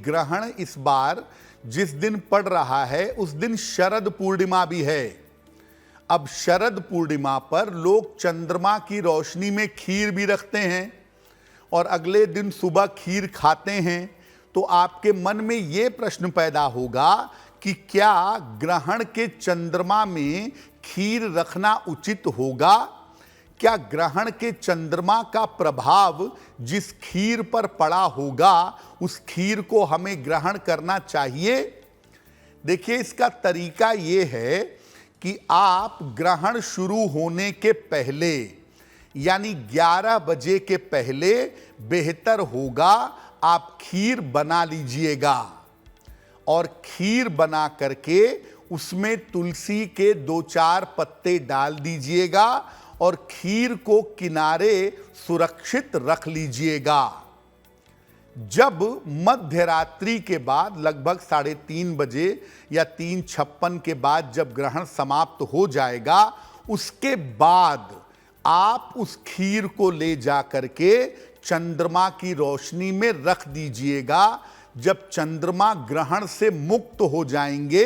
ग्रहण इस बार जिस दिन पड़ रहा है उस दिन शरद पूर्णिमा भी है। अब शरद पूर्णिमा पर लोग चंद्रमा की रोशनी में खीर भी रखते हैं और अगले दिन सुबह खीर खाते हैं। तो आपके मन में ये प्रश्न पैदा होगा कि क्या ग्रहण के चंद्रमा में खीर रखना उचित होगा? क्या ग्रहण के चंद्रमा का प्रभाव जिस खीर पर पड़ा होगा उस खीर को हमें ग्रहण करना चाहिए? देखिए, इसका तरीका ये है कि आप ग्रहण शुरू होने के पहले यानी 11 बजे के पहले बेहतर होगा आप खीर बना लीजिएगा और खीर बना करके उसमें तुलसी के 2-4 पत्ते डाल दीजिएगा और खीर को किनारे सुरक्षित रख लीजिएगा। जब मध्य रात्रि के बाद लगभग 3:30 बजे या 3:56 के बाद जब ग्रहण समाप्त हो जाएगा, उसके बाद आप उस खीर को ले जा करके चंद्रमा की रोशनी में रख दीजिएगा। जब चंद्रमा ग्रहण से मुक्त हो जाएंगे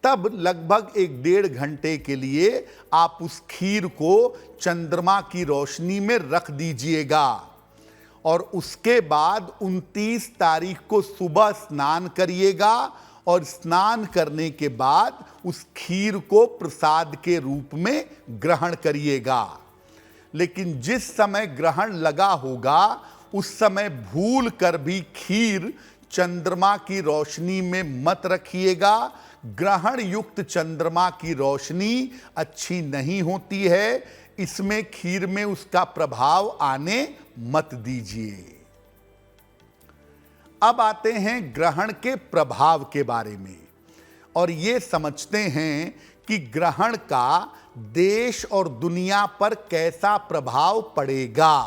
तब लगभग 1-1.5 घंटे के लिए आप उस खीर को चंद्रमा की रोशनी में रख दीजिएगा और उसके बाद 29 तारीख को सुबह स्नान करिएगा और स्नान करने के बाद उस खीर को प्रसाद के रूप में ग्रहण करिएगा। लेकिन जिस समय ग्रहण लगा होगा उस समय भूल कर भी खीर चंद्रमा की रोशनी में मत रखिएगा। ग्रहण युक्त चंद्रमा की रोशनी अच्छी नहीं होती है, इसमें खीर में उसका प्रभाव आने मत दीजिए। अब आते हैं ग्रहण के प्रभाव के बारे में और ये समझते हैं कि ग्रहण का देश और दुनिया पर कैसा प्रभाव पड़ेगा,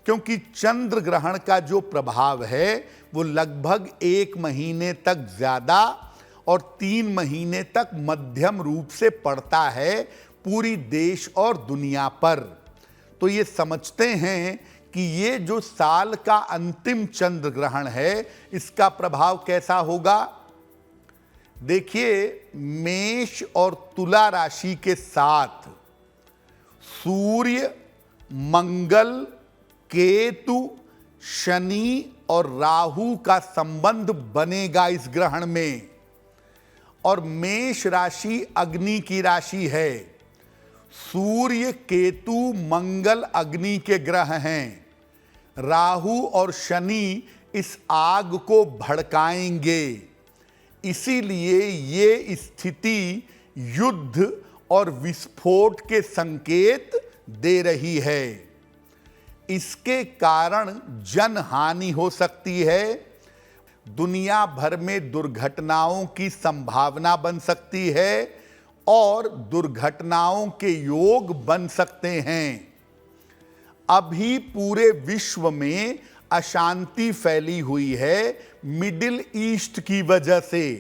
क्योंकि चंद्र ग्रहण का जो प्रभाव है वो लगभग 1 महीने तक ज्यादा और 3 महीने तक मध्यम रूप से पड़ता है पूरी देश और दुनिया पर। तो ये समझते हैं कि ये जो साल का अंतिम चंद्र ग्रहण है इसका प्रभाव कैसा होगा। देखिए, मेष और तुला राशि के साथ सूर्य, मंगल, केतु, शनि और राहु का संबंध बनेगा इस ग्रहण में। और मेष राशि अग्नि की राशि है। सूर्य, केतु, मंगल अग्नि के ग्रह हैं। राहु और शनि इस आग को भड़काएंगे, इसीलिए ये स्थिति युद्ध और विस्फोट के संकेत दे रही है। इसके कारण जनहानि हो सकती है, दुनिया भर में दुर्घटनाओं की संभावना बन सकती है और दुर्घटनाओं के योग बन सकते हैं। अभी पूरे विश्व में अशांति फैली हुई है मिडिल ईस्ट की वजह से।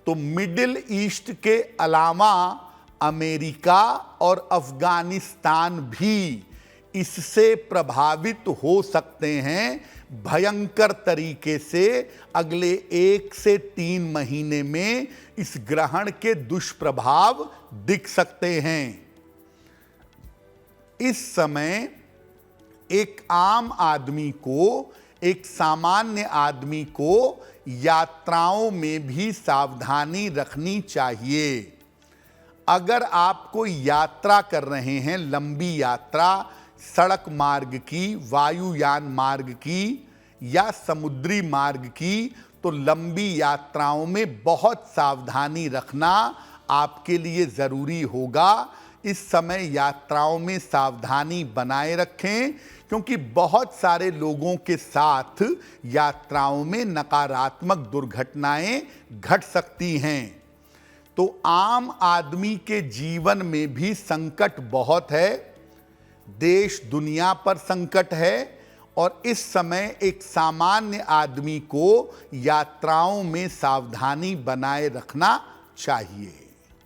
तो मिडिल ईस्ट के अलावा अमेरिका और अफगानिस्तान भी इससे प्रभावित हो सकते हैं भयंकर तरीके से। अगले 1 से 3 महीने में इस ग्रहण के दुष्प्रभाव दिख सकते हैं। इस समय एक आम आदमी को, एक सामान्य आदमी को यात्राओं में भी सावधानी रखनी चाहिए। अगर आप कोई यात्रा कर रहे हैं, लंबी यात्रा, सड़क मार्ग की, वायुयान मार्ग की या समुद्री मार्ग की, तो लंबी यात्राओं में बहुत सावधानी रखना आपके लिए ज़रूरी होगा। इस समय यात्राओं में सावधानी बनाए रखें, क्योंकि बहुत सारे लोगों के साथ यात्राओं में नकारात्मक दुर्घटनाएं घट सकती हैं। तो आम आदमी के जीवन में भी संकट बहुत है, देश दुनिया पर संकट है और इस समय एक सामान्य आदमी को यात्राओं में सावधानी बनाए रखना चाहिए।